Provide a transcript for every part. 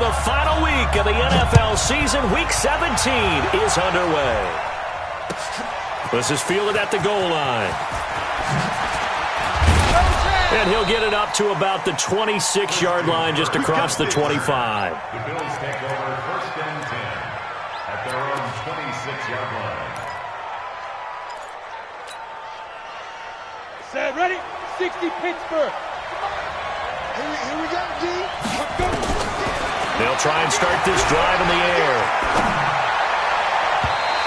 the final week of the NFL season. Week 17 is underway. This is fielded at the goal line. And he'll get it up to about the 26-yard line, just across the 25. The Bills take over 1st and 10 at their own 26-yard line. Set, ready? 60 Pittsburgh. Here we go, D. They'll try and start this drive in the air.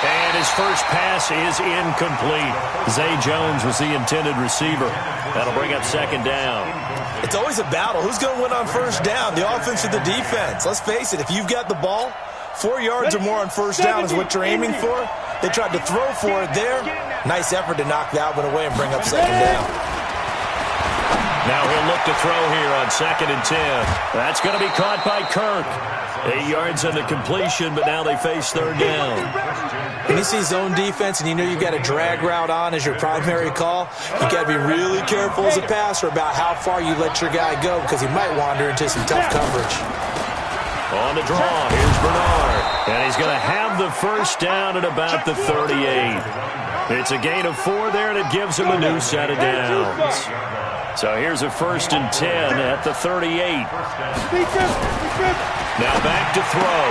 And his first pass is incomplete. Zay Jones was the intended receiver. That'll bring up 2nd down. It's always a battle. Who's going to win on 1st down, the offense or the defense? Let's face it, if you've got the ball, 4 yards or more on 1st down is what you're aiming for. They tried to throw for it there. Nice effort to knock that one away and bring up 2nd down. Now he'll look to throw here on 2nd and 10. That's going to be caught by Kirk. 8 yards on the completion, but now they face 3rd down. When you see zone defense and you know you've got a drag route on as your primary call, you got to be really careful as a passer about how far you let your guy go because he might wander into some tough coverage. On the draw, here's Bernard. And he's going to have the 1st down at about the 38. It's a gain of 4 there, and it gives him a new set of downs. So here's a 1st and 10 at the 38. Now back to throw.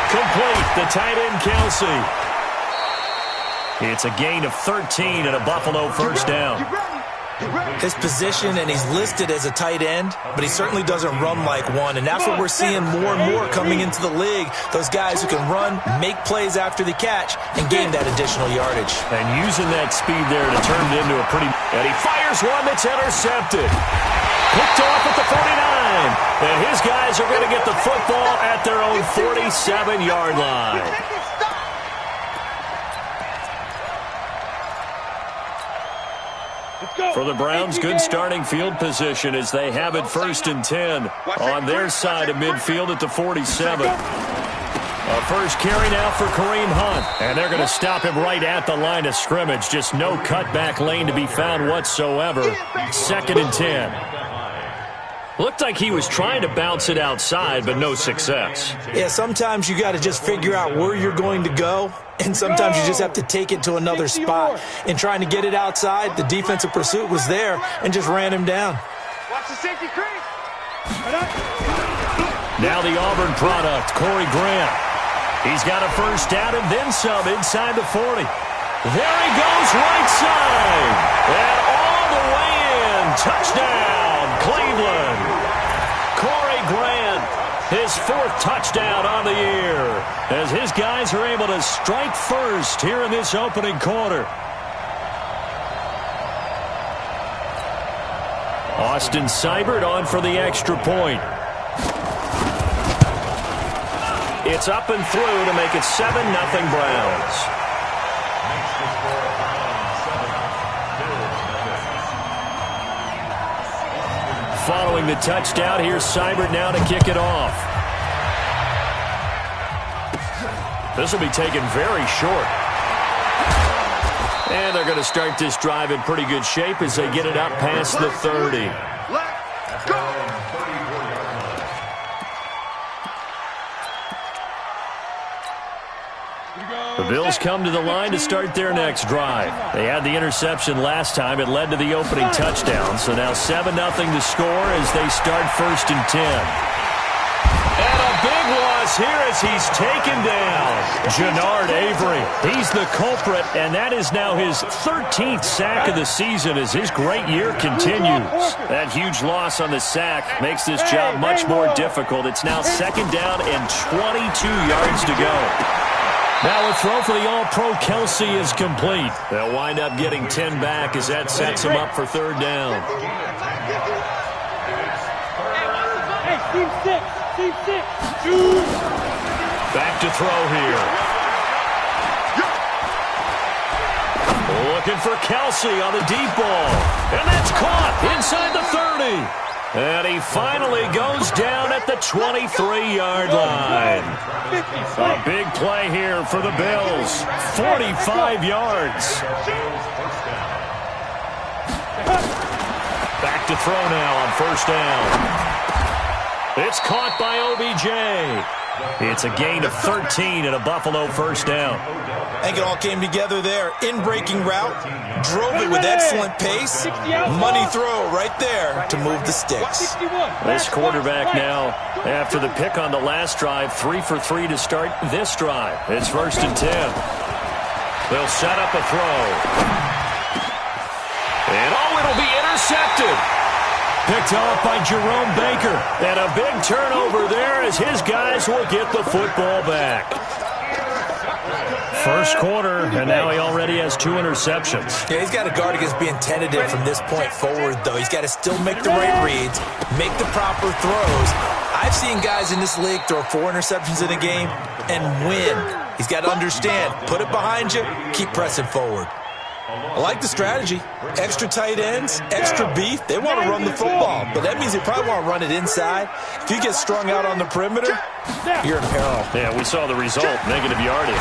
Complete, the tight end Kelsey. It's a gain of 13 and a Buffalo 1st down. His position, and he's listed as a tight end, but he certainly doesn't run like one, and that's what we're seeing more and more coming into the league. Those guys who can run, make plays after the catch, and gain that additional yardage. And using that speed there to turn it into a pretty... And he fires one that's intercepted. Picked off at the 49. And his guys are going to get the football at their own 47-yard line. For the Browns, good starting field position as they have it 1st and 10 on their side of midfield at the 47. A first carry now for Kareem Hunt. And they're going to stop him right at the line of scrimmage. Just no cutback lane to be found whatsoever. 2nd and 10. Looked like he was trying to bounce it outside, but no success. Yeah, sometimes you got to just figure out where you're going to go, and sometimes you just have to take it to another spot. In trying to get it outside, the defensive pursuit was there and just ran him down. Watch the safety crease. Now the Auburn product, Corey Grant. He's got a 1st down and then some inside the 40. There he goes, right side. And all the way in. Touchdown, Cleveland. Corey Grant, his 4th touchdown on the year, as his guys are able to strike first here in this opening quarter. Austin Seibert on for the extra point. It's up and through to make it 7-0 Browns. Following the touchdown, here's Seibert now to kick it off. This will be taken very short. And they're going to start this drive in pretty good shape as they get it up past the 30. Let's go. The Bills come to the line to start their next drive. They had the interception last time. It led to the opening touchdown. So now 7-0 to score as they start 1st and 10. And a big loss here as he's taken down. Jannard Avery, he's the culprit, and that is now his 13th sack of the season as his great year continues. That huge loss on the sack makes this job much more difficult. It's now 2nd down and 22 yards to go. Now a throw for the All-Pro Kelsey is complete. They'll wind up getting 10 back as that sets him up for 3rd down. Hey, team 6. Back to throw here. Looking for Kelsey on the deep ball. And that's caught inside the 30. And he finally goes down at the 23-yard line. A big play here for the Bills. 45 yards. Back to throw now on 1st down. It's caught by OBJ. It's a gain of 13 and a Buffalo first down. I think it all came together there. In-breaking route, drove it with excellent pace. Money throw right there to move the sticks. This quarterback now, after the pick on the last drive, 3 for 3 to start this drive. It's 1st and 10. They'll set up a throw. And it'll be intercepted. Picked off by Jerome Baker. And a big turnover there as his guys will get the football back. First quarter, and now he already has 2 interceptions. Yeah, he's got to guard against being tentative from this point forward, though. He's got to still make the right reads, make the proper throws. I've seen guys in this league throw 4 interceptions in a game and win. He's got to understand, put it behind you, keep pressing forward. I like the strategy. Extra tight ends, extra beef. They want to run the football, but that means they probably want to run it inside. If you get strung out on the perimeter, you're in peril. Yeah, we saw the result, negative yardage.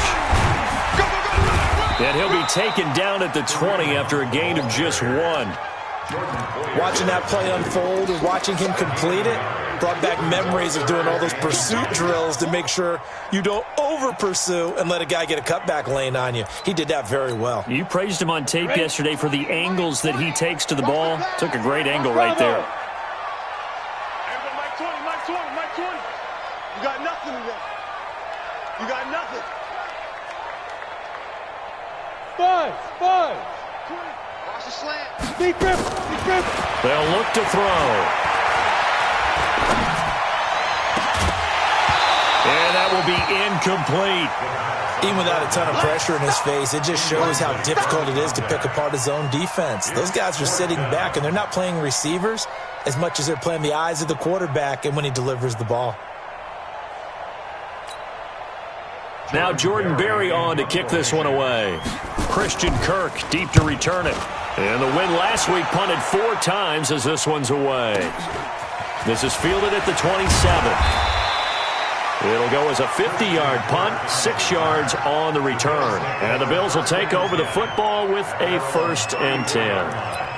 And he'll be taken down at the 20 after a gain of just 1. Watching that play unfold and watching him complete it brought back memories of doing all those pursuit drills to make sure you don't over-pursue and let a guy get a cutback lane on you. He did that very well. You praised him on tape yesterday for the angles that he takes to the ball. Took a great angle right there. Mike 20, Mike 20, Mike 20. You got nothing today. You got nothing. 5. Watch the slant. Deep grip. They'll look to throw. And that will be incomplete. Even without a ton of pressure in his face, it just shows how difficult it is to pick apart his own defense. Those guys are sitting back, and they're not playing receivers as much as they're playing the eyes of the quarterback and when he delivers the ball. Now Jordan Berry on to kick this one away. Christian Kirk deep to return it. And the win last week punted 4 times as this one's away. This is fielded at the 27. It'll go as a 50-yard punt, 6 yards on the return. And the Bills will take over the football with a 1st and 10.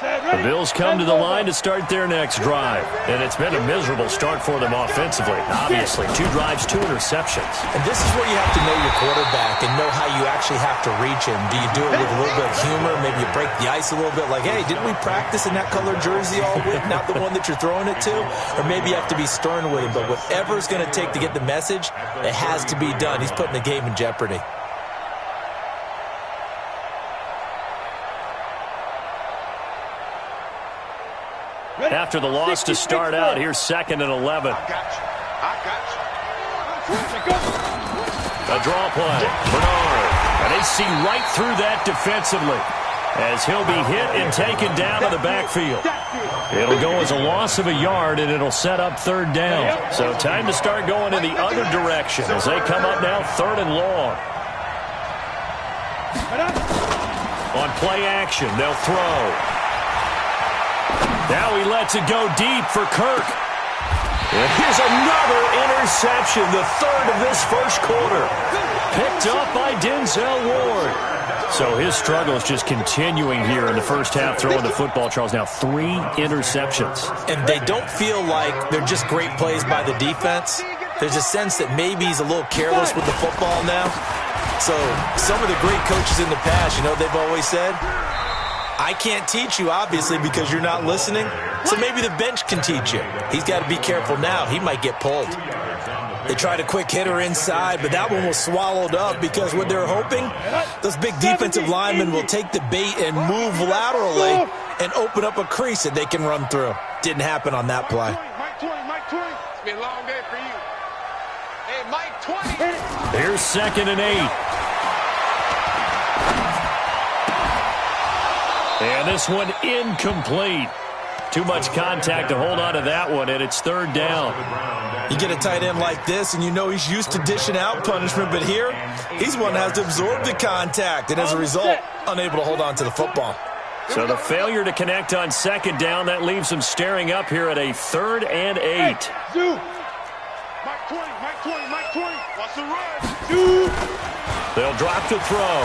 The Bills come to the line to start their next drive. And it's been a miserable start for them offensively. Obviously, 2 drives, 2 interceptions. And this is where you have to know your quarterback and know how you actually have to reach him. Do you do it with a little bit of humor? Maybe you break the ice a little bit like, hey, didn't we practice in that colored jersey all week? Not the one that you're throwing it to? Or maybe you have to be stern with him. But whatever it's going to take to get the message, it has to be done. He's putting the game in jeopardy. After the loss to start out, here's 2nd and 11. I got you. A draw play. Bernard. And they see right through that defensively as he'll be hit and taken down to the backfield. It'll go as a loss of a yard, and it'll set up 3rd down. So time to start going in the other direction as they come up now 3rd and long. On play action, they'll throw. Now he lets it go deep for Kirk. And here's another interception, the 3rd of this first quarter. Picked up by Denzel Ward. So his struggle is just continuing here in the first half, throwing the football, Charles. Now 3 interceptions. And they don't feel like they're just great plays by the defense. There's a sense that maybe he's a little careless with the football now. So some of the great coaches in the past, you know, they've always said, I can't teach you, obviously, because you're not listening. So maybe the bench can teach you. He's got to be careful now. He might get pulled. They tried a quick hitter inside, but that one was swallowed up because what they're hoping, those big defensive linemen will take the bait and move laterally and open up a crease that they can run through. Didn't happen on that play. Mike 20. It's been a long day for you. Hey, Mike 20. Here's 2nd and 8. And this one incomplete. Too much contact to hold on to that one, and it's 3rd down. You get a tight end like this, and you know he's used to dishing out punishment, but here, he's one that has to absorb the contact, and as a result, unable to hold on to the football. So the failure to connect on 2nd down, that leaves him staring up here at a 3rd and 8. Hey, Mike 20. Watch the run. They'll drop to throw.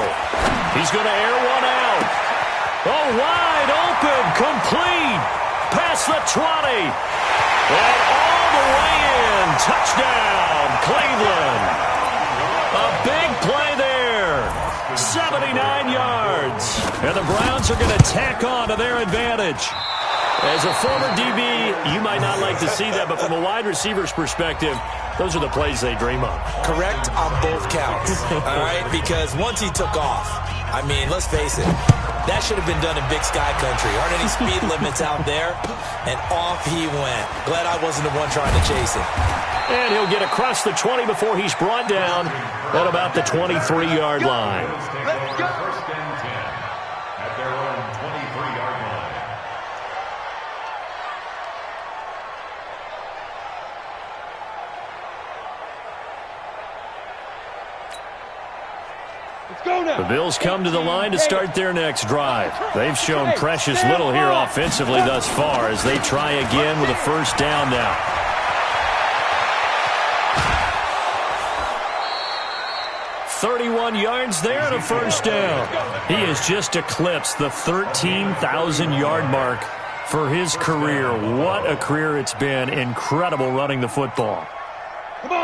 He's going to air one out. Oh, wide open, complete. Past the 20. And all the way in. Touchdown, Cleveland. A big play there. 79 yards. And the Browns are going to tack on to their advantage. As a former DB, you might not like to see that, but from a wide receiver's perspective, those are the plays they dream of. Correct on both counts, all right? Because once he took off, I mean, let's face it, that should have been done in Big Sky Country. Aren't any speed limits out there? And off he went. Glad I wasn't the one trying to chase him. And he'll get across the 20 before he's brought down at about the 23-yard line. Let's go. First and 10 at their own 23-yard line. The Bills come to the line to start their next drive. They've shown precious little here offensively thus far as they try again with a first down now. .31 yards there and a first down. He has just eclipsed the 13,000-yard mark for his career. What a career it's been. Incredible running the football.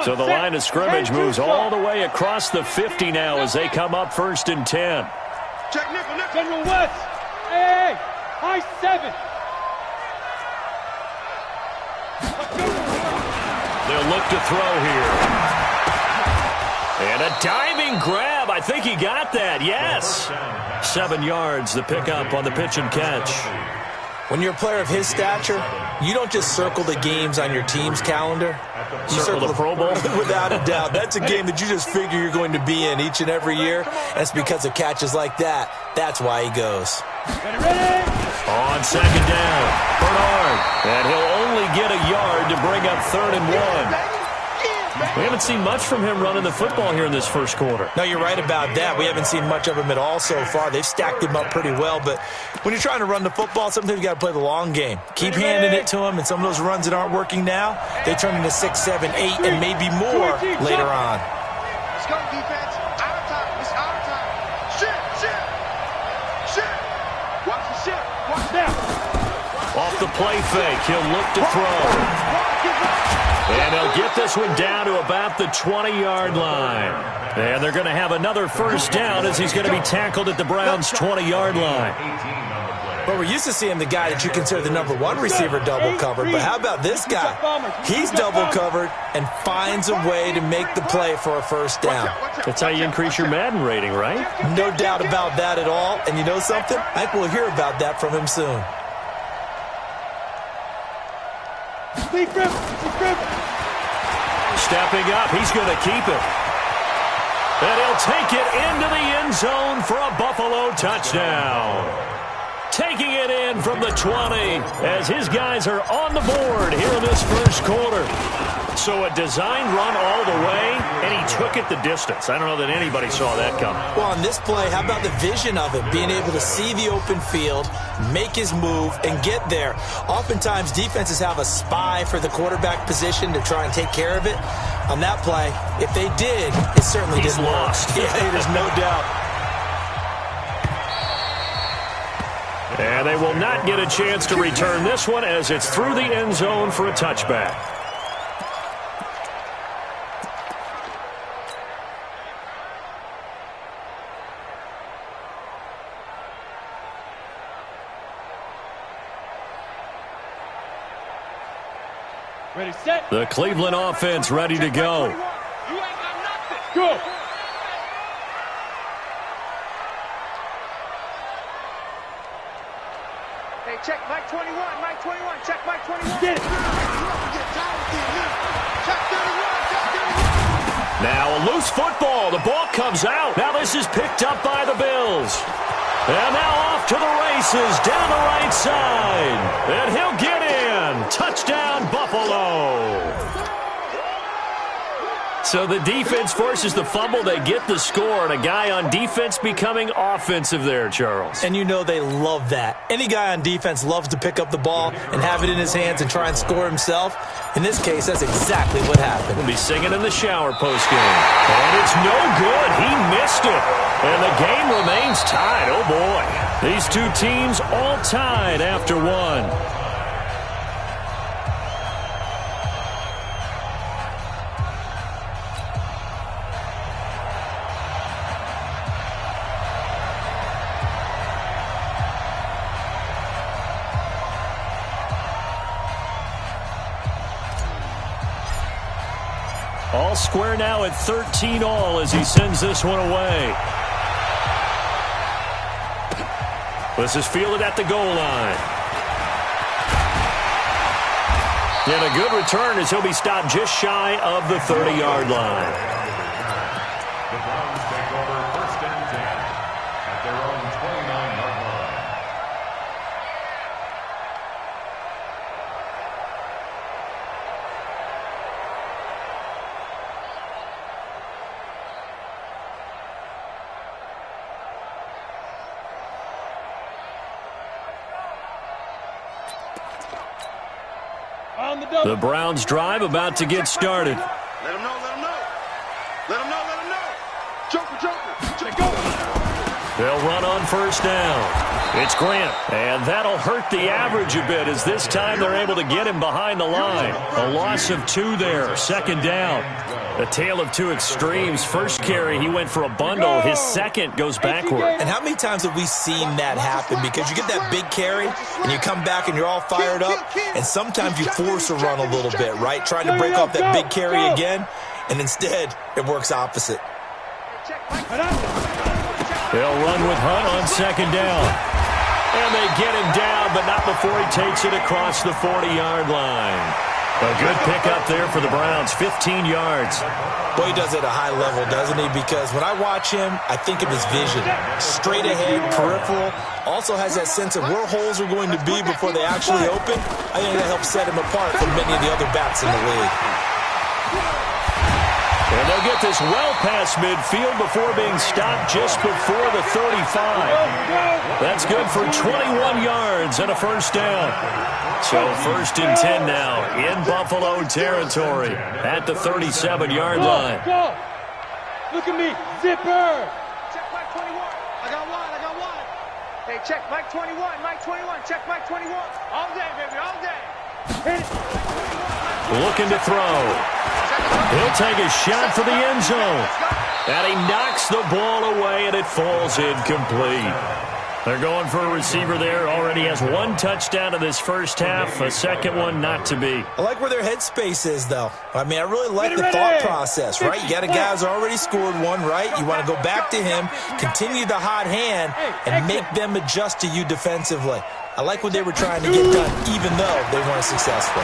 So the line of scrimmage moves all the way across the 50 now as they come up first and 10. Check nickel, General West. Hey, high 7. They'll look to throw here. And a diving grab. I think he got that. Yes. 7 yards, the pickup on the pitch and catch. When you're a player of his stature, you don't just circle the games on your team's calendar. You circle the Pro Bowl? Without a doubt. That's a game that you just figure you're going to be in each and every year. And it's because of catches like that. That's why he goes. On second down, Bernard. And he'll only get a yard to bring up 3rd and 1. We haven't seen much from him running the football here in this first quarter. No, you're right about that. We haven't seen much of him at all so far. They've stacked him up pretty well, but when you're trying to run the football, sometimes you got to play the long game. Keep handing it to him, and some of those runs that aren't working now, they turn into 6, 7, 8, and maybe more later on. Let's go, defense. Out of time. It's out of time. Shit. Watch the shit. Watch that. Off the play fake, he'll look to throw. And they'll get this one down to about the 20-yard line. And they're going to have another first down as he's going to be tackled at the Browns' 20-yard line. But we're used to seeing the guy that you consider the number 1 receiver double covered. But how about this guy? He's double covered and finds a way to make the play for a first down. That's how you increase your Madden rating, right? No doubt about that at all. And you know something? I think we'll hear about that from him soon. Stepping up, he's going to keep it. And he'll take it into the end zone for a Buffalo touchdown. Taking it in from the 20 as his guys are on the board here in this first quarter. So a designed run all the way, and he took it the distance. I don't know that anybody saw that coming. Well, on this play, how about the vision of it? Being able to see the open field, make his move, and get there. Oftentimes, defenses have a spy for the quarterback position to try and take care of it. On that play, if they did, it certainly didn't work. Yeah, there's no doubt. And they will not get a chance to return this one as it's through the end zone for a touchback. Ready, set. The Cleveland offense ready to go. You ain't got nothing. Go. Hey, check Mike 21. Mike 21. Check Mike 21. Get it. Check 31. Now a loose football. The ball comes out. Now this is picked up by the Bills. And now off to the races down the right side. And he'll get in. Touchdown, Buffalo. So the defense forces the fumble. They get the score, and a guy on defense becoming offensive there, Charles. And you know they love that. Any guy on defense loves to pick up the ball and have it in his hands and try and score himself. In this case, that's exactly what happened. We'll be singing in the shower postgame. And it's no good. He missed it. And the game remains tied. Oh, boy. These two teams all tied after one. All square now at 13-all as he sends this one away. This is fielded at the goal line. And a good return as he'll be stopped just shy of the 30-yard line. The Browns take over 1st and 10 at their own 29-yard line. The Browns drive about to get started. Let him know, let him know. Let him know, let him know. Joker, Joker. Go. They'll run on 1st down. It's Grant. And that'll hurt the average a bit as this time they're able to get him behind the line. A loss of 2 there. 2nd down. A tale of two extremes. First carry, he went for a bundle. His second goes backward. And how many times have we seen that happen? Because you get that big carry, and you come back and you're all fired up, and sometimes you force a run a little bit, right? Trying to break off that big carry again, and instead it works opposite. They'll run with Hunt on 2nd down. And they get him down, but not before he takes it across the 40-yard line. A good pickup there for the Browns, 15 yards. Boy, he does it at a high level, doesn't he? Because when I watch him, I think of his vision. Straight ahead, peripheral. Also has that sense of where holes are going to be before they actually open. I think that helps set him apart from many of the other backs in the league. And they'll get this well past midfield before being stopped just before the 35. That's good for 21 yards and a 1st down. So 1st and 10 now in Buffalo territory at the 37-yard line. Go. Look at me. Zipper. Check Mike 21. I got one. Hey, check Mike 21. Mike 21. Check Mike 21. All day, baby, all day. Hit it. Looking to throw. He'll take a shot for the end zone. And he knocks the ball away, and it falls incomplete. They're going for a receiver there. Already has 1 touchdown in this first half. A second one not to be. I like where their headspace is, though. I mean, I really like the thought process, right? You got a guy who's already scored 1, right? You want to go back to him, continue the hot hand, and make them adjust to you defensively. I like what they were trying to get done, even though they weren't successful.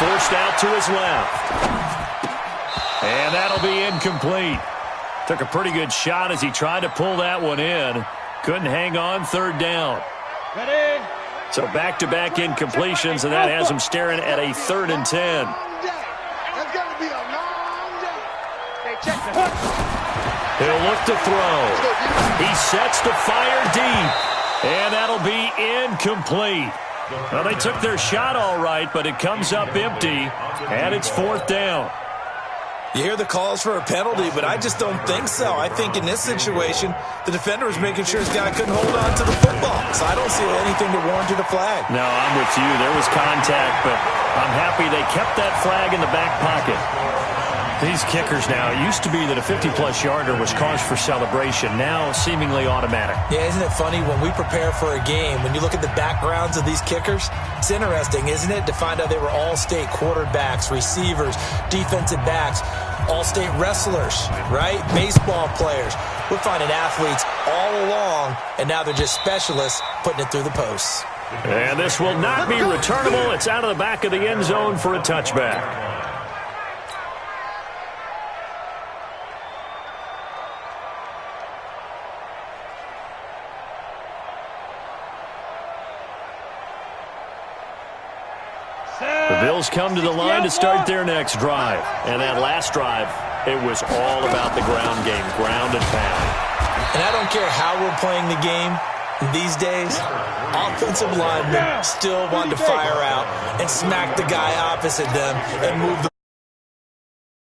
Forced out to his left. And that'll be incomplete. Took a pretty good shot as he tried to pull that one in. Couldn't hang on 3rd down. Ready. So back-to-back incompletions, and that has him staring at a 3rd and 10. That's going to be a long day. Hey, check the He'll look to throw. He sets to fire deep. And that'll be incomplete. Well, they took their shot all right, but it comes up empty, and it's 4th down. You hear the calls for a penalty, but I just don't think so. I think in this situation, the defender was making sure his guy couldn't hold on to the football. So I don't see anything that warranted a flag. No, I'm with you. There was contact, but I'm happy they kept that flag in the back pocket. These kickers now, it used to be that a 50-plus yarder was cause for celebration. Now, seemingly automatic. Yeah, isn't it funny when we prepare for a game, when you look at the backgrounds of these kickers, it's interesting, isn't it, to find out they were all-state quarterbacks, receivers, defensive backs, all-state wrestlers, right? Baseball players. We're finding athletes all along, and now they're just specialists putting it through the posts. And this will not be returnable. It's out of the back of the end zone for a touchback. The Bills come to the line to start their next drive. And that last drive, it was all about the ground game, ground and pound. And I don't care how we're playing the game these days, offensive linemen still want to fire out and smack the guy opposite them and move the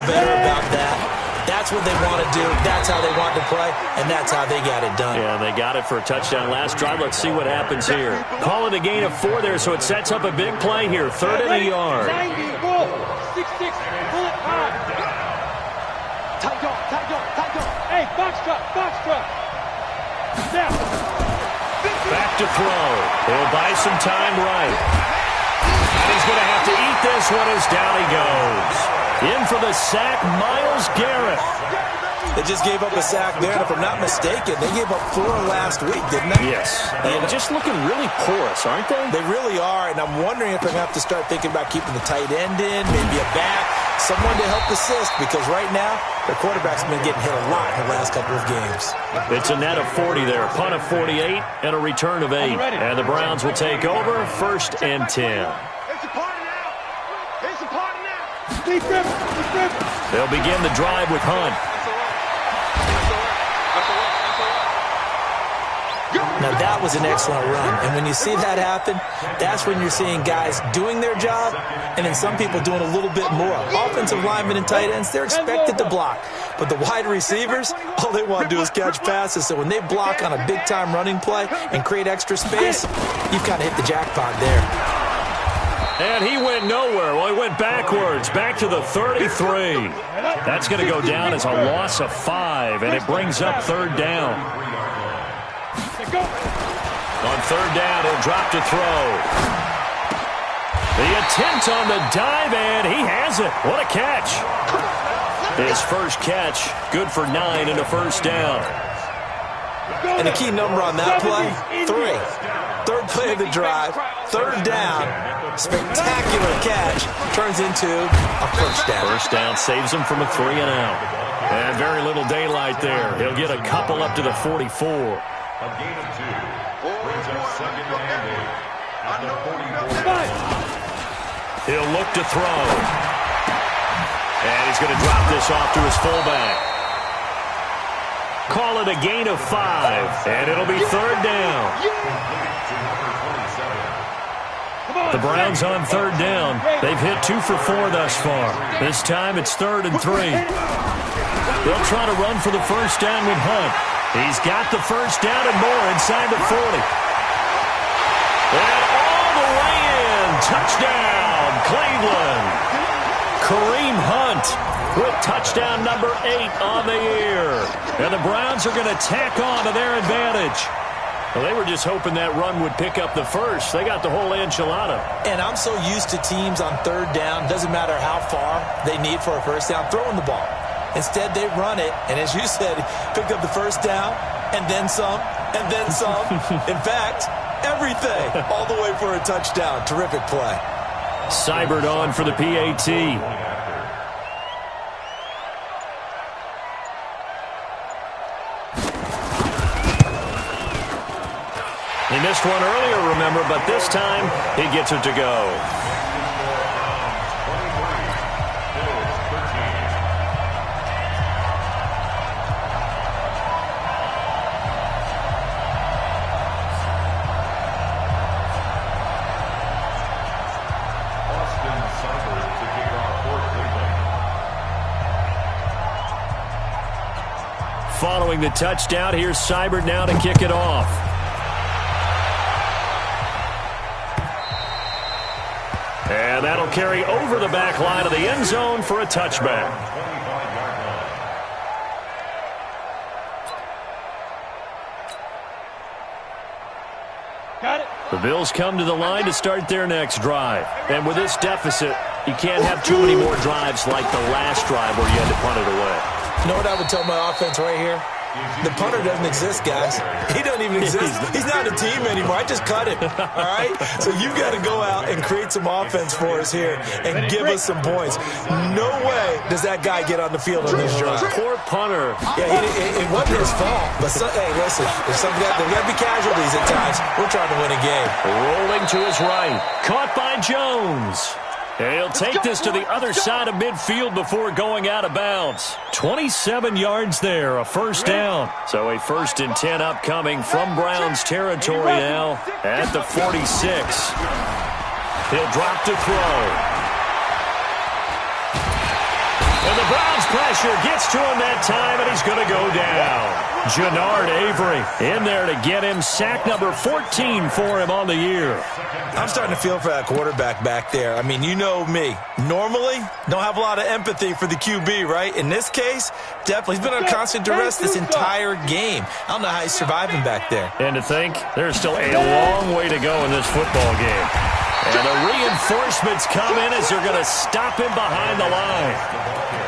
better about that. That's what they want to do. That's how they want to play, and that's how they got it done. Yeah, they got it for a touchdown last drive. Let's see what happens here. Call it a gain of 4 there, so it sets up a big play here. 3rd and a yard. 90, roll, 6-6, pull it high. Tight dog. Hey, box drop. Now. Back to throw. He'll buy some time right. And he's going to have to eat this one as down he goes. In for the sack, Myles Garrett. They just gave up a sack there, and if I'm not mistaken, they gave up 4 last week, didn't they? Yes. And just looking really porous, aren't they? They really are, and I'm wondering if they're going to have to start thinking about keeping the tight end in, maybe a back, someone to help assist, because right now, their quarterback's been getting hit a lot in the last couple of games. It's a net of 40 there, a punt of 48, and a return of 8. And the Browns will take over, 1st and 10. It's a party now. It's a party now. Keep grip. They'll begin the drive with Hunt. Now, that was an excellent run, and when you see that happen, that's when you're seeing guys doing their job, and then some people doing a little bit more. Offensive linemen and tight ends, they're expected to block, but the wide receivers, all they want to do is catch passes, so when they block on a big-time running play and create extra space, you've kind of hit the jackpot there. And he went nowhere. Well, he went backwards, back to the 33. That's going to go down as a loss of 5, and it brings up 3rd down. On 3rd down, he'll drop to throw. The attempt on the dive, and he has it. What a catch. His first catch, good for 9 and a 1st down. And the key number on that play, 3. 3rd play of the drive, 3rd down, spectacular catch, turns into a 1st down. 1st down saves him from a 3 and out. And very little daylight there. He'll get a couple up to the 44. A gain of 2 brings up 2nd and 8 at the 44. He'll look to throw. And he's going to drop this off to his fullback. Call it a gain of 5, and it'll be 3rd down. The Browns on 3rd down. They've hit 2 for 4 thus far. This time it's 3rd and 3. They'll try to run for the 1st down with Hunt. He's got the 1st down and more inside the 40. And all the way in. Touchdown, Cleveland. Kareem Hunt with touchdown number 8 on the year. And the Browns are going to tack on to their advantage. Well, they were just hoping that run would pick up the 1st. They got the whole enchilada. And I'm so used to teams on 3rd down, doesn't matter how far they need for a 1st down, throwing the ball. Instead, they run it, and as you said, picked up the 1st down, and then some, and then some. In fact, everything, all the way for a touchdown. Terrific play. Seibert on for the PAT. He missed one earlier, remember, but this time he gets it to go. Following the touchdown, here's Seibert now to kick it off. And that'll carry over the back line of the end zone for a touchback. Got it. The Bills come to the line to start their next drive. And with this deficit, you can't have too many more drives like the last drive where you had to punt it away. You know what I would tell my offense right here? The punter doesn't exist, guys. He doesn't even exist. He's not a team anymore. I just cut him, all right? So you've got to go out and create some offense for us here and give us some points. No way does that guy get on the field on this drive. Poor punter. Yeah, it wasn't his fault. But, hey, listen, there's got to be casualties at times. We're trying to win a game. Rolling to his right. Caught by Jones. And he'll take this to the other side of midfield before going out of bounds. 27 yards there, a first down. So a 1st and 10 upcoming from Browns territory now at the 46. He'll drop to throw. And the Browns pressure gets to him that time, and he's going to go down. Jannard Avery in there to get him. Sack number 14 for him on the year. I'm starting to feel for that quarterback back there. I mean, you know me. Normally, don't have a lot of empathy for the QB, right? In this case, definitely. He's been on constant duress this entire game. I don't know how he's surviving back there. And to think, there's still a long way to go in this football game. And the reinforcements come in as they're going to stop him behind the line.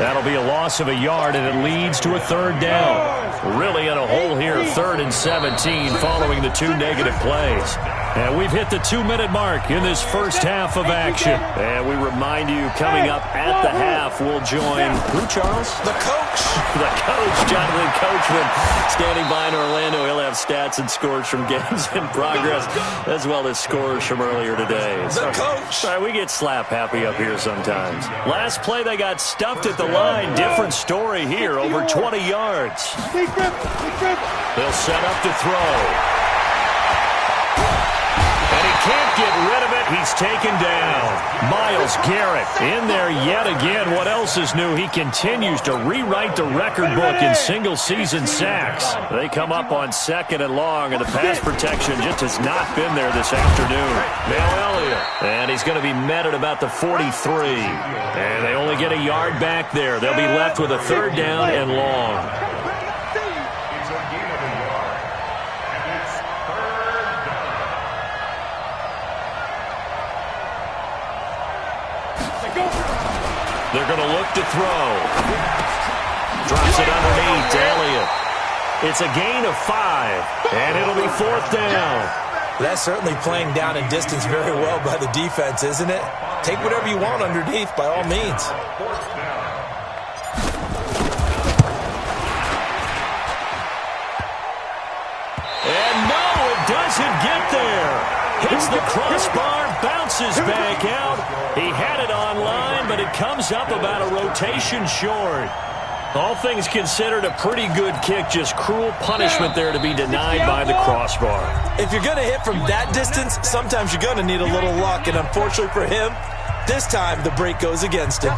That'll be a loss of a yard, and it leads to a 3rd down. Really in a hole here, 3rd and 17 following the 2 negative plays. And we've hit the 2-minute mark in this first half of action. And we remind you, coming up at the half, we'll join who, Charles? The coach. The coach, Jonathan Coachman, standing by in Orlando. He'll have stats and scores from games in progress, as well as scores from earlier today. The coach. Sorry, we get slap happy up here sometimes. Last play, they got stuffed at the line. Different story here, over 20 yards. They'll set up to throw. Can't get rid of it. He's taken down. Myles Garrett in there yet again. What else is new? He continues to rewrite the record book in single-season sacks. They come up on 2nd and long, and the pass protection just has not been there this afternoon. Now Elliott. And he's going to be met at about the 43. And they only get a yard back there. They'll be left with a 3rd down and long. They're going to look to throw. Drops it underneath to Elliott. It's a gain of 5, and it'll be 4th down. That's certainly playing down and distance very well by the defense, isn't it? Take whatever you want underneath, by all means. And no, it doesn't get there. Hits the crossbar, bounces back out. He had it online, but it comes up about a rotation short. All things considered, a pretty good kick. Just cruel punishment there to be denied by the crossbar. If you're going to hit from that distance, sometimes you're going to need a little luck. And unfortunately for him, this time the break goes against him.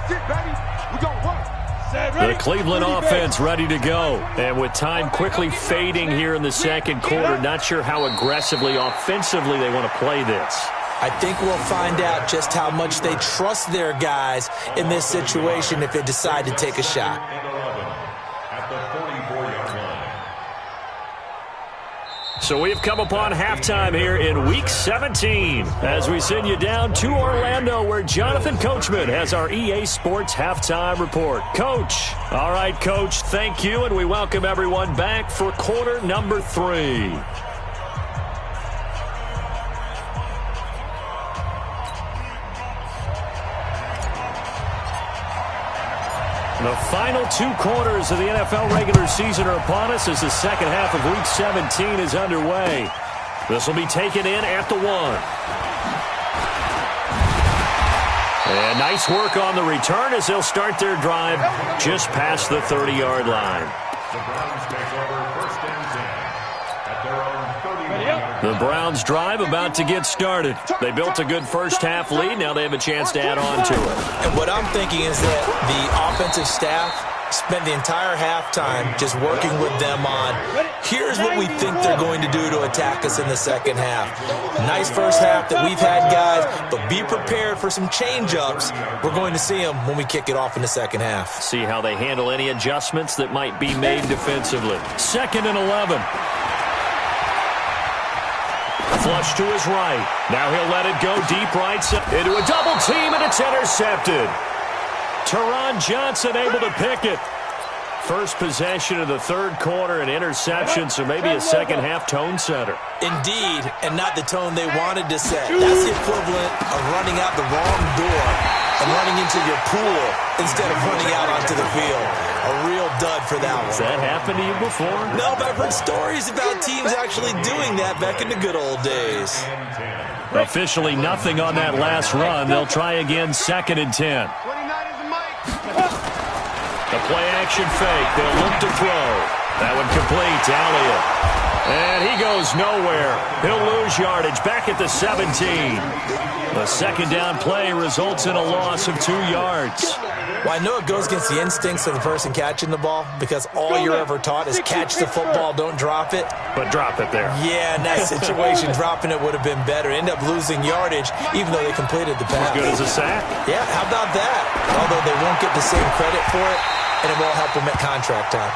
The Cleveland offense ready to go. And with time quickly fading here in the 2nd quarter, not sure how aggressively, offensively they want to play this. I think we'll find out just how much they trust their guys in this situation if they decide to take a shot. At the 44-yard line. So we've come upon halftime here in Week 17 as we send you down to Orlando where Jonathan Coachman has our EA Sports Halftime Report. Coach. All right, Coach, thank you, and we welcome everyone back for quarter number 3. The final 2 quarters of the NFL regular season are upon us as the second half of Week 17 is underway. This will be taken in at the 1. And nice work on the return as they'll start their drive just past the 30-yard line. The Browns take over 1st and 10 at their own 30-yard line. The Browns drive about to get started. They built a good first half lead. Now they have a chance to add on to it. And what I'm thinking is that the offensive staff spent the entire halftime just working with them on, here's what we think they're going to do to attack us in the second half. Nice first half that we've had, guys, but be prepared for some change-ups. We're going to see them when we kick it off in the second half. See how they handle any adjustments that might be made defensively. 2nd and 11. Flush to his right. Now he'll let it go deep right into a double team, and it's intercepted. Teron Johnson able to pick it. First possession of the 3rd quarter, an interception, so maybe a second half tone setter. Indeed, and not the tone they wanted to set. That's the equivalent of running out the wrong door and running into your pool instead of running out onto the field. A real dud for that one. Has that happened to you before? No, but I've heard stories about teams actually doing that back in the good old days. Officially nothing on that last run. They'll try again, 2nd and 10. 29 is the mic. The play action fake. They'll look to throw. That one complete to Elliott. And he goes nowhere. He'll lose yardage back at the 17. The 2nd down play results in a loss of 2 yards. Well, I know it goes against the instincts of the person catching the ball because all you're ever taught is catch the football, don't drop it. But drop it there. Yeah, in that situation, dropping it would have been better. End up losing yardage even though they completed the pass. As good as a sack. Yeah, how about that? Although they won't get the same credit for it, and it won't help them at contract time.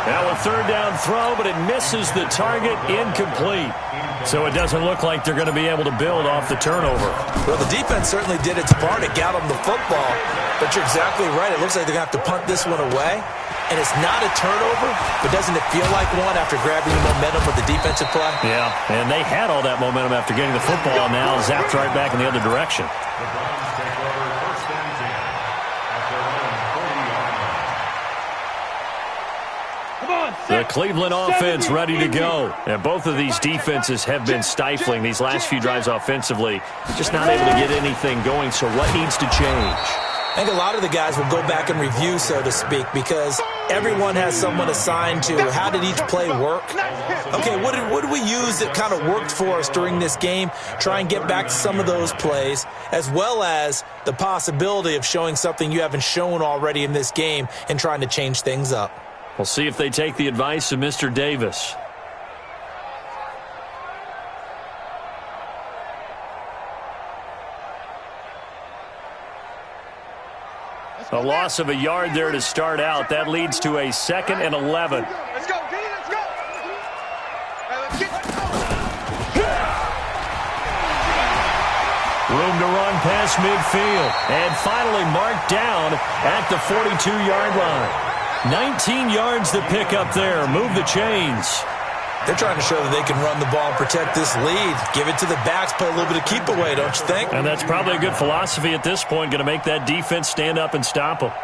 Now a 3rd down throw, but it misses the target, incomplete. So it doesn't look like they're going to be able to build off the turnover. Well, the defense certainly did its part. It got them the football. But you're exactly right. It looks like they're going to have to punt this one away. And it's not a turnover, but doesn't it feel like one after grabbing the momentum with the defensive play? Yeah, and they had all that momentum after getting the football. Now zapped right back in the other direction. The Browns take over 1st and 10 at their own 40-yard line. The Cleveland offense ready to go. And both of these defenses have been stifling these last few drives offensively. Just not able to get anything going, so what needs to change? I think a lot of the guys will go back and review, so to speak, because everyone has someone assigned to how did each play work. Okay, what did we use that kind of worked for us during this game? Try and get back to some of those plays, as well as the possibility of showing something you haven't shown already in this game and trying to change things up. We'll see if they take the advice of Mr. Davis. A loss of a yard there to start out. That leads to a 2nd and 11. Let's go, D, let's go. Hey, let's get Room to run past midfield. And finally marked down at the 42-yard line. 19 yards to pick up there. Move the chains. They're trying to show that they can run the ball and protect this lead. Give it to the backs, play a little bit of keep away, don't you think? And that's probably a good philosophy at this point. Going to make that defense stand up and stop them.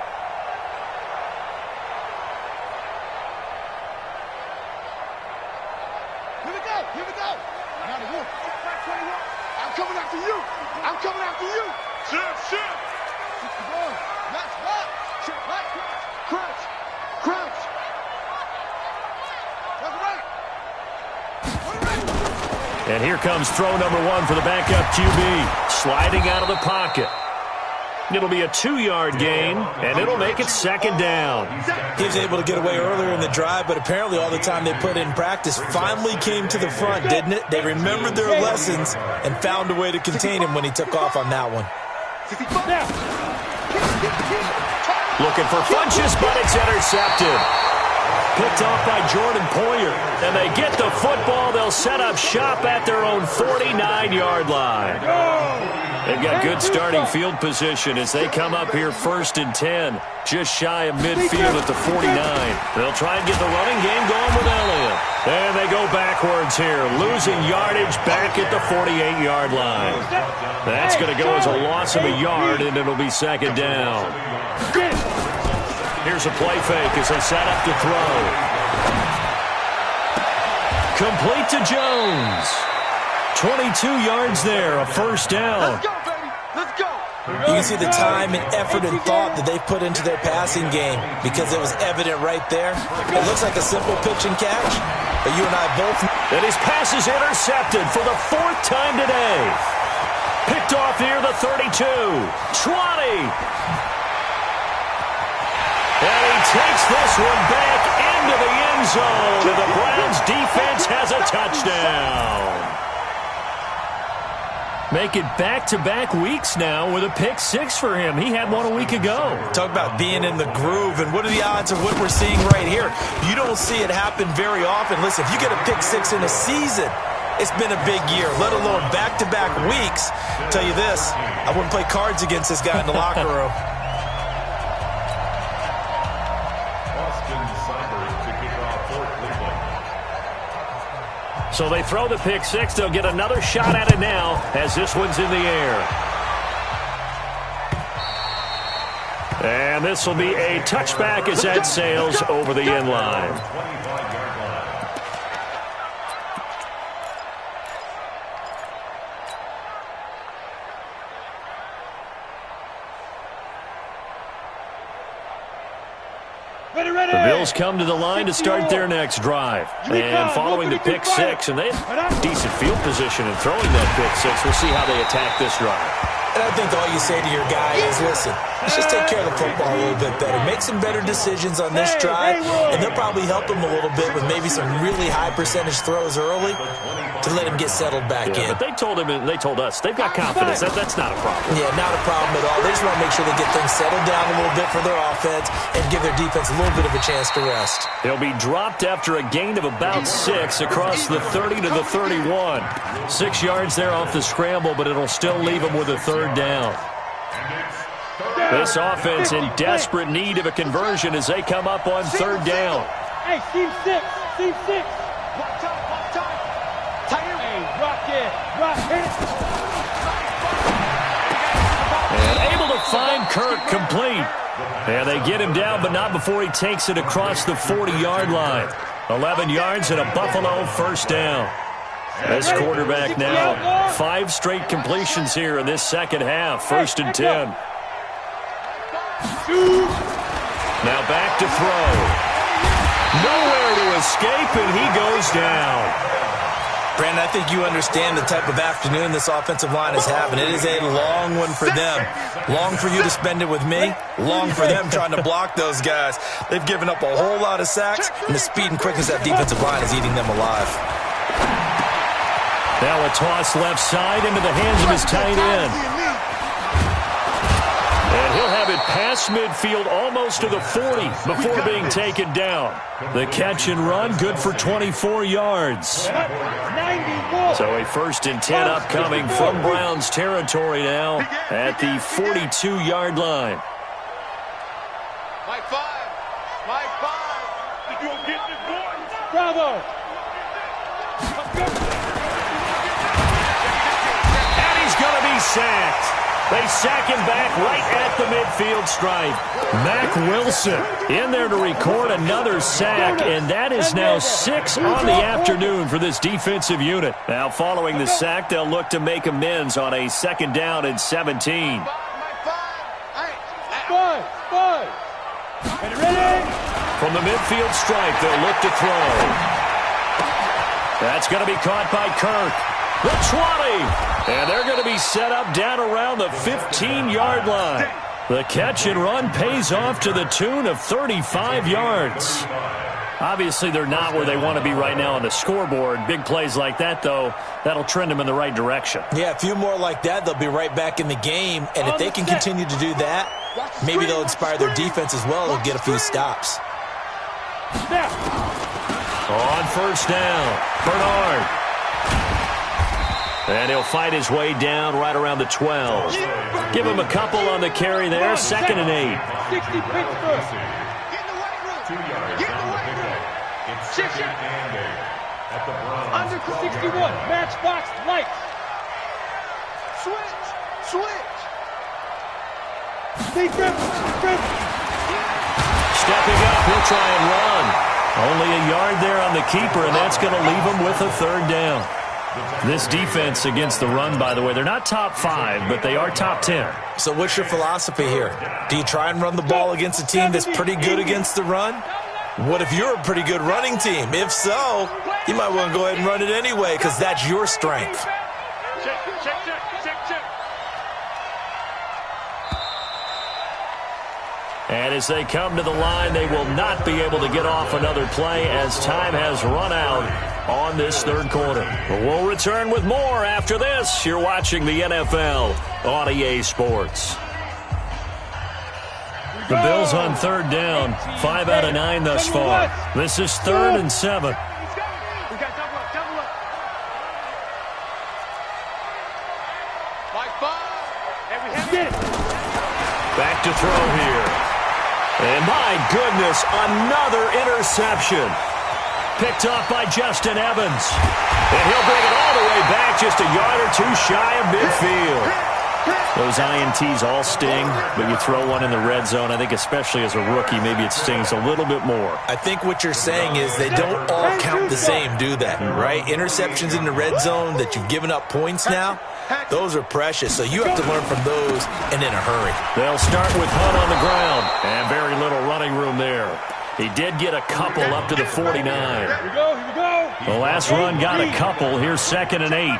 Here we go, here we go. Now to you. I'm coming after you. I'm coming after you. Shift. Let's rock. Shift, right. Crunch. That's right. And here comes throw number 1 for the backup QB. Sliding out of the pocket. It'll be a 2-yard gain, and it'll make it 2nd down. He was able to get away earlier in the drive, but apparently all the time they put in practice finally came to the front, didn't it? They remembered their lessons and found a way to contain him when he took off on that one. Looking for Funchess, but it's intercepted. Picked off by Jordan Poyer. And they get the football. They'll set up shop at their own 49-yard line. They've got good starting field position as they come up here 1st and 10. Just shy of midfield at the 49. They'll try and get the running game going with Elliott. And they go backwards here, losing yardage back at the 48-yard line. That's going to go as a loss of a yard, and it'll be 2nd down. Here's a play fake as they set up to throw. Complete to Jones. 22 yards there, a 1st down. Let's go, baby. Let's go. You can see the time and effort and thought that they put into their passing game because it was evident right there. It looks like a simple pitch and catch, but you and I both... And his pass is intercepted for the 4th time today. Picked off near the 32. 20. And he takes this one back into the end zone. And the Browns defense has a touchdown. Make it back-to-back weeks now with a pick-6 for him. He had one a week ago. Talk about being in the groove, and what are the odds of what we're seeing right here? You don't see it happen very often. Listen, if you get a pick-6 in a season, it's been a big year, let alone back-to-back weeks. I'll tell you this, I wouldn't play cards against this guy in the locker room. So they throw the pick-6. They'll get another shot at it now as this one's in the air. And this will be a touchback as that sails over the end line. Ready. The Bills come to the line to start their next drive. And following the pick six, and they have decent field position in throwing that pick six. We'll see how they attack this drive. And I think all you say to your guy is, listen, let's just take care of the football a little bit better. Make some better decisions on this drive, and they'll probably help him a little bit with maybe some really high percentage throws early to let him get settled back in. But they told us they've got confidence. That's not a problem. Yeah, not a problem at all. They just want to make sure they get things settled down a little bit for their offense and give their defense a little bit of a chance to rest. They'll be dropped after a gain of about 6 across the 30 to the 31. 6 yards there off the scramble, but it'll still leave them with a third down. This offense in desperate need of a conversion as they come up on third down. Hey, team 6. Block time. Hey, rock it. And able to find Kirk complete. And they get him down, but not before he takes it across the 40-yard line. 11 yards and a Buffalo first down. This quarterback now 5 straight completions here in this second half. 1st and 10. Now back to throw. Nowhere to escape, and he goes down. Brandon, I think you understand the type of afternoon this offensive line is having. It is a long one for them. Long for you to spend it with me. Long for them trying to block those guys. They've given up a whole lot of sacks, and the speed and quickness of that defensive line is eating them alive. Now a toss left side into the hands of his tight end. And he'll have it past midfield almost to the 40 before being taken down. The catch and run good for 24 yards. So a 1st and 10 upcoming from Browns territory now at the 42-yard line. Mike 5. You'll get the board. Bravo. Going to be sacked. They sack him back right at the midfield stripe. Mack Wilson in there to record another sack, and that is now 6 on the afternoon for this defensive unit. Now following the sack, they'll look to make amends on a 2nd down and 17. Five. Ready. From the midfield stripe, they'll look to throw. That's going to be caught by Kirk. The 20. And they're going to be set up down around the 15-yard line. The catch and run pays off to the tune of 35 yards. Obviously, they're not where they want to be right now on the scoreboard. Big plays like that, though, that'll trend them in the right direction. Yeah, a few more like that, they'll be right back in the game. And if they can continue to do that, maybe they'll inspire their defense as well. They'll get a few stops. On 1st down, Bernard. And he'll fight his way down right around the 12. Give him a couple on the carry there. 2nd and 8. 60 Pittsburgh. Get in the weight room. 2 yards. Get in the weight room. It's 2nd and 8 at the Browns. Under 61. Matchbox lights. Switch. Stepping up, he'll try and run. Only a yard there on the keeper, and that's going to leave him with a 3rd down. This defense against the run, by the way, they're not top 5, but they are top 10. So what's your philosophy here? Do you try and run the ball against a team that's pretty good against the run? What if you're a pretty good running team? If so, you might want to go ahead and run it anyway because that's your strength. Check. And as they come to the line, they will not be able to get off another play as time has run out on this 3rd quarter. But we'll return with more after this. You're watching the NFL on EA Sports. The Bills on 3rd down, 5 out of 9 thus far. This is 3rd and 7. Back to throw here. And my goodness, another interception. Picked off by Justin Evans. And he'll bring it all the way back just a yard or two shy of midfield. Those INTs all sting, but you throw one in the red zone, I think especially as a rookie, maybe it stings a little bit more. I think what you're saying is they don't all count the same, do they? Right? Interceptions in the red zone that you've given up points now, those are precious, so you have to learn from those and in a hurry. They'll start with Hunt on the ground, and very little running room there. He did get a couple up to the 49. Here we go. The last run got a couple. Here's 2nd and 8.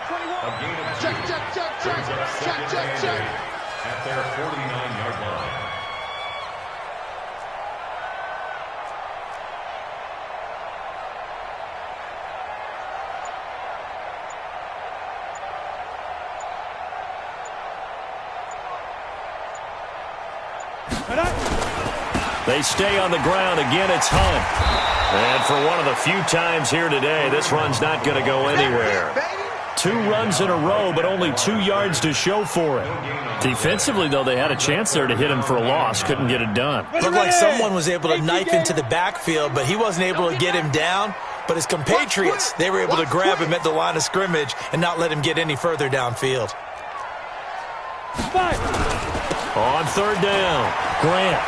Check. At their 49-yard line. They stay on the ground. Again, it's Hunt. And for one of the few times here today, this run's not going to go anywhere. 2 runs in a row, but only 2 yards to show for it. Defensively, though, they had a chance there to hit him for a loss. Couldn't get it done. Looked like someone was able to knife into the backfield, but he wasn't able to get him down. But his compatriots, they were able to grab him at the line of scrimmage and not let him get any further downfield. On 3rd down, Grant.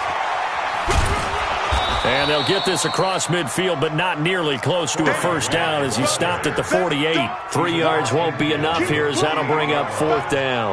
And they'll get this across midfield, but not nearly close to a first down as he stopped at the 48. 3 yards won't be enough here as that'll bring up 4th down.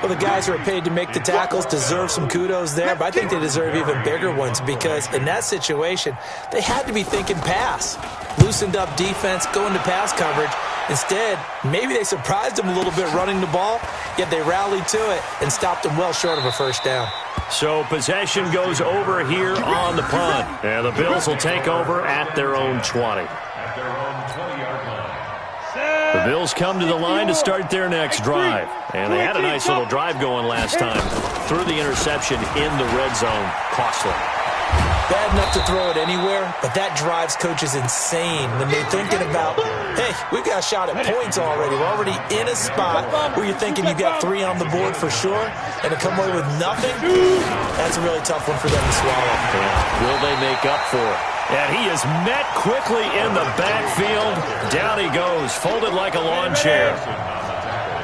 Well, the guys who are paid to make the tackles deserve some kudos there, but I think they deserve even bigger ones because in that situation, they had to be thinking pass. Loosened up defense, going to pass coverage. Instead, maybe they surprised him a little bit running the ball, yet they rallied to it and stopped him well short of a first down. So possession goes over here on the punt. And the Bills will take over at their own 20. At their own 20-yard line. The Bills come to the line to start their next drive. And they had a nice little drive going last time. Threw the interception in the red zone. Costly. Bad enough to throw it anywhere, but that drives coaches insane when they're thinking about, hey, we've got a shot at points already. We're already in a spot where you're thinking you've got 3 on the board for sure, and to come away with nothing, that's a really tough one for them to swallow. Yeah. Will they make up for it? And he is met quickly in the backfield. Down he goes, folded like a lawn chair.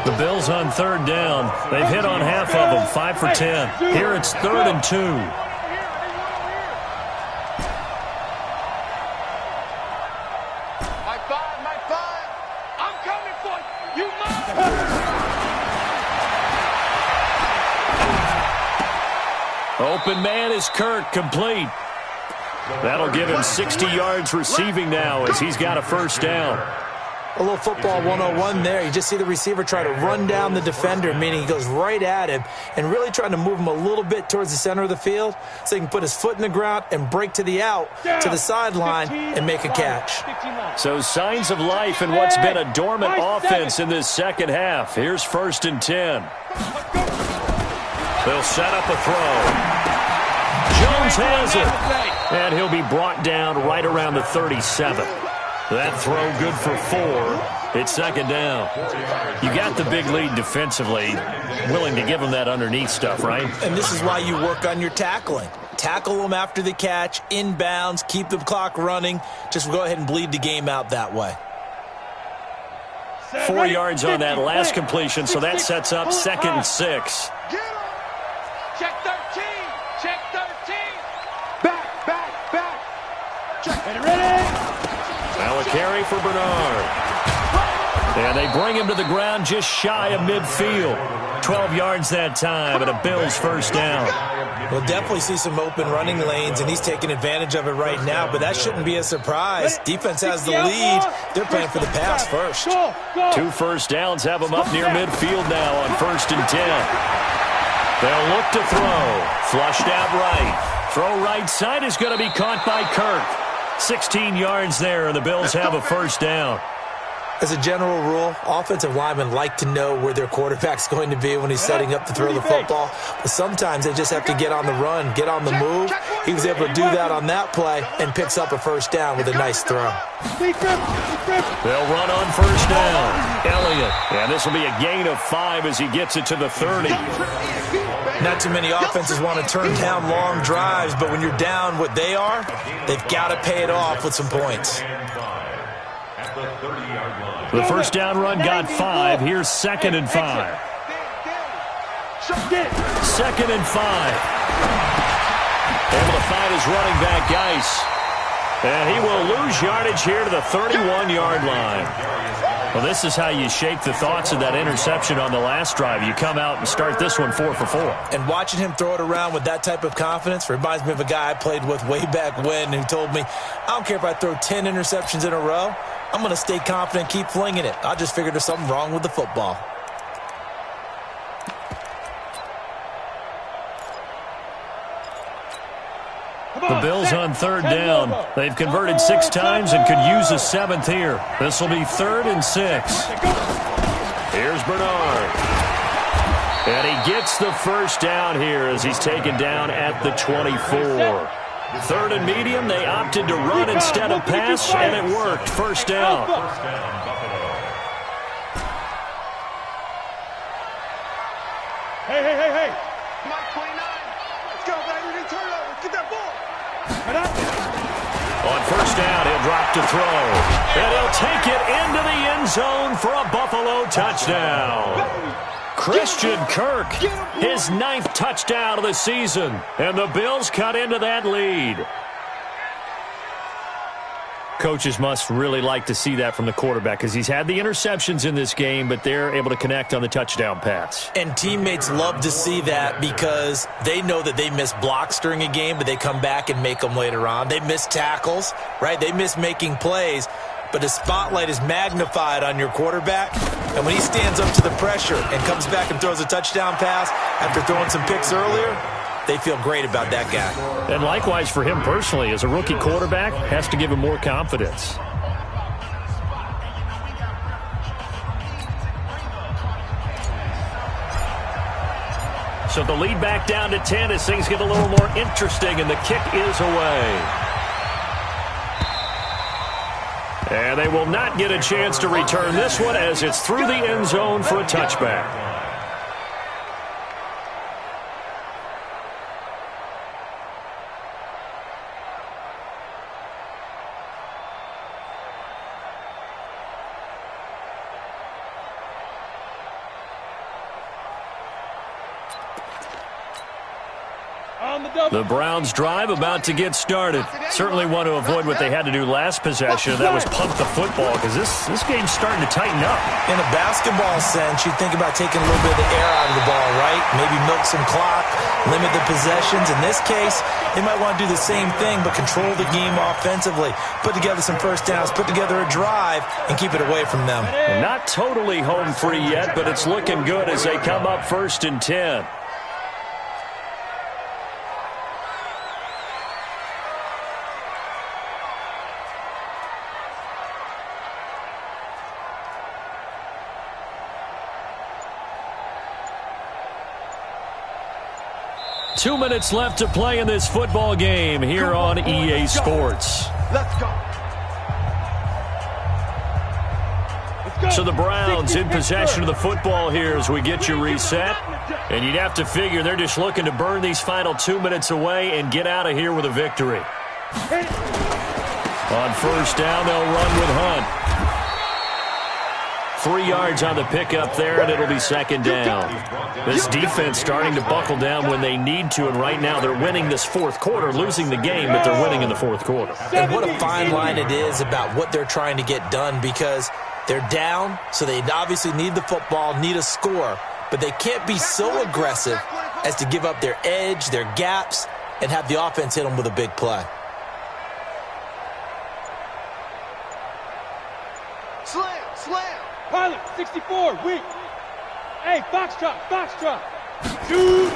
The Bills on 3rd down. They've hit on half of them, 5 for 10. Here it's 3rd and 2. Open man is Kirk, complete. That'll give him 60 yards receiving now as he's got a first down. A little football 101 there. You just see the receiver try to run down the defender, meaning he goes right at him and really trying to move him a little bit towards the center of the field so he can put his foot in the ground and break to the out, to the sideline, and make a catch. So signs of life in what's been a dormant offense in this second half. Here's 1st and 10. They'll set up a throw. Jones has it. And he'll be brought down right around the 37. That throw good for 4. It's 2nd down. You got the big lead defensively. Willing to give them that underneath stuff, right? And this is why you work on your tackling. Tackle them after the catch, inbounds, keep the clock running. Just go ahead and bleed the game out that way. 4 yards on that last completion, so that sets up 2nd and 6. Check 13. Check 13. Back. Check. Ready. Now a carry for Bernard. And they bring him to the ground just shy of midfield. 12 yards that time, and a Bills first down. We'll definitely see some open running lanes, and he's taking advantage of it right now, but that shouldn't be a surprise. Defense has the lead. They're playing for the pass first. 2 first downs have them up near midfield now on 1st and 10. They'll look to throw. Flushed out right. Throw right side is going to be caught by Kirk. 16 yards there, and the Bills have a first down. As a general rule, offensive linemen like to know where their quarterback's going to be when he's setting up to throw the football. But sometimes they just have to get on the run, get on the move. He was able to do that on that play and picks up a first down with a nice throw. They'll run on first down. Elliott. And this will be a gain of 5 as he gets it to the 30. Not too many offenses want to turn down long drives, but when you're down what they are, they've got to pay it off with some points. The first down run got 5. Here's 2nd and 5. 2nd and 5. Able to find his running back, Geis. And he will lose yardage here to the 31-yard line. Well, this is how you shake the thoughts of that interception on the last drive. You come out and start this one 4 for 4. And watching him throw it around with that type of confidence reminds me of a guy I played with way back when who told me, I don't care if I throw 10 interceptions in a row. I'm going to stay confident, keep flinging it. I just figured there's something wrong with the football. The Bills on 3rd down. They've converted 6 times and could use a 7th here. This will be 3rd and 6. Here's Bernard. And he gets the first down here as he's taken down at the 24. 3rd and medium, they opted to run instead of pass, and it worked. First down. Hey. Mike 29. Let's go, baby. Turn over. Get that ball. On first down, he'll drop to throw. And he'll take it into the end zone for a Buffalo touchdown. Christian Kirk, his 9th touchdown of the season. And the Bills cut into that lead. Coaches must really like to see that from the quarterback because he's had the interceptions in this game, but they're able to connect on the touchdown pass. And teammates love to see that because they know that they miss blocks during a game, but they come back and make them later on. They miss tackles, right? They miss making plays, but the spotlight is magnified on your quarterback. And when he stands up to the pressure and comes back and throws a touchdown pass after throwing some picks earlier, they feel great about that guy. And likewise for him personally, as a rookie quarterback, has to give him more confidence. So the lead back down to 10 as things get a little more interesting, and the kick is away. And they will not get a chance to return this one as it's through the end zone for a touchback. The Browns drive about to get started. Certainly want to avoid what they had to do last possession, and that was punt the football, because this game's starting to tighten up. In a basketball sense, you think about taking a little bit of the air out of the ball, right? Maybe milk some clock, limit the possessions. In this case, they might want to do the same thing, but control the game offensively. Put together some first downs, put together a drive, and keep it away from them. Not totally home free yet, but it's looking good as they come up 1st and 10. Two minutes left to play in this football game here on EA Sports. Let's go. So the Browns in possession of the football here as we get you reset. And you'd have to figure they're just looking to burn these final 2 minutes away and get out of here with a victory. On first down, they'll run with Hunt. 3 yards on the pickup there, and it'll be 2nd down. This defense starting to buckle down when they need to, and right now they're winning this 4th quarter, losing the game, but they're winning in the 4th quarter. And what a fine line it is about what they're trying to get done, because they're down, so they obviously need the football, need a score, but they can't be so aggressive as to give up their edge, their gaps, and have the offense hit them with a big play. Slam. Pilot, 64, weak. Hey, Foxtrot. Dude.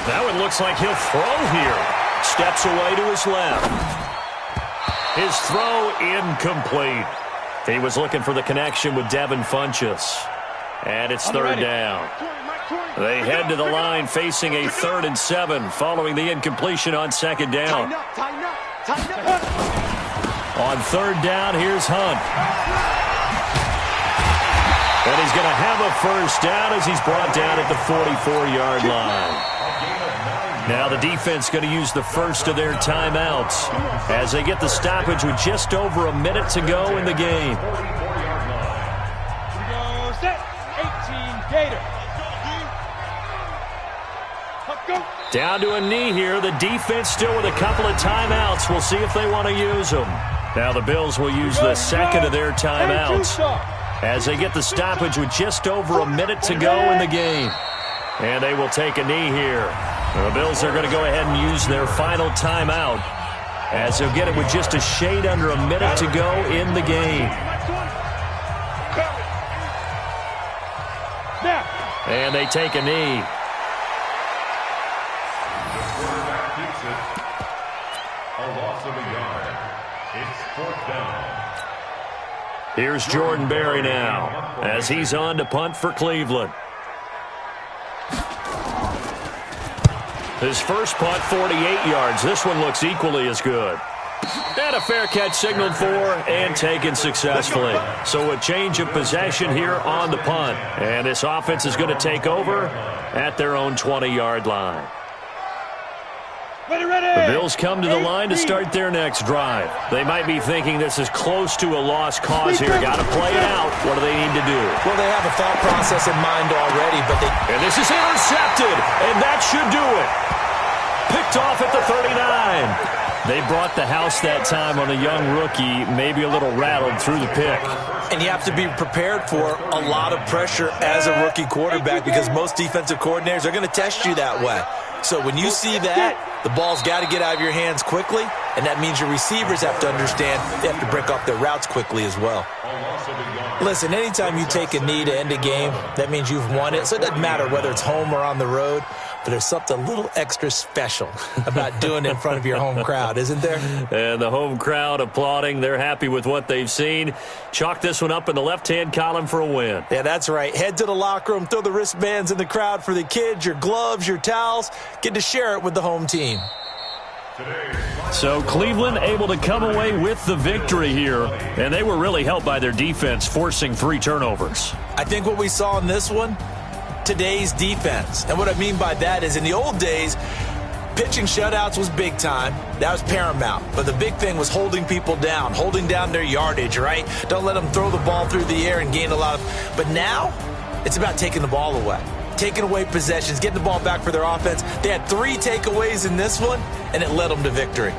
Now it looks like he'll throw here. Steps away to his left. His throw incomplete. He was looking for the connection with Devin Funchess. And it's 3rd down. They head to the line facing a 3rd and 7 following the incompletion on 2nd down. Tighten up. On 3rd down, here's Hunt. And he's going to have a first down as he's brought down at the 44-yard line. Now the defense going to use the first of their timeouts as they get the stoppage with just over a minute to go in the game. Set, 18, Gator. Down to a knee here. The defense still with a couple of timeouts. We'll see if they want to use them. Now the Bills will use the second of their timeouts as they get the stoppage with just over a minute to go in the game. And they will take a knee here. The Bills are going to go ahead and use their final timeout as they'll get it with just a shade under a minute to go in the game. And they take a knee. A loss of a yard. It's 4th down. Here's Jordan Berry now as he's on to punt for Cleveland. His first punt, 48 yards. This one looks equally as good. And a fair catch signaled for and taken successfully. So a change of possession here on the punt. And this offense is going to take over at their own 20-yard line. The Bills come to the line to start their next drive. They might be thinking this is close to a lost cause here. Got to play it out. What do they need to do? Well, they have a thought process in mind already, but And this is intercepted, and that should do it. Picked off at the 39. They brought the house that time on a young rookie, maybe a little rattled through the pick. And you have to be prepared for a lot of pressure as a rookie quarterback because most defensive coordinators are going to test you that way. So when you see that, the ball's got to get out of your hands quickly, and that means your receivers have to understand they have to break off their routes quickly as well. Listen, anytime you take a knee to end a game, that means you've won it. So it doesn't matter whether it's home or on the road, but there's something a little extra special about doing it in front of your home crowd, isn't there? And the home crowd applauding. They're happy with what they've seen. Chalk this one up in the left-hand column for a win. Yeah, that's right. Head to the locker room, throw the wristbands in the crowd for the kids, your gloves, your towels. Get to share it with the home team. So Cleveland able to come away with the victory here, and they were really helped by their defense forcing 3 turnovers. I think what we saw in this one, today's defense. And what I mean by that is in the old days, pitching shutouts was big time. That was paramount. But the big thing was holding people down, holding down their yardage, right? Don't let them throw the ball through the air and gain a lot of... But now, it's about taking the ball away. Taking away possessions, getting the ball back for their offense. They had 3 takeaways in this one, and it led them to victory.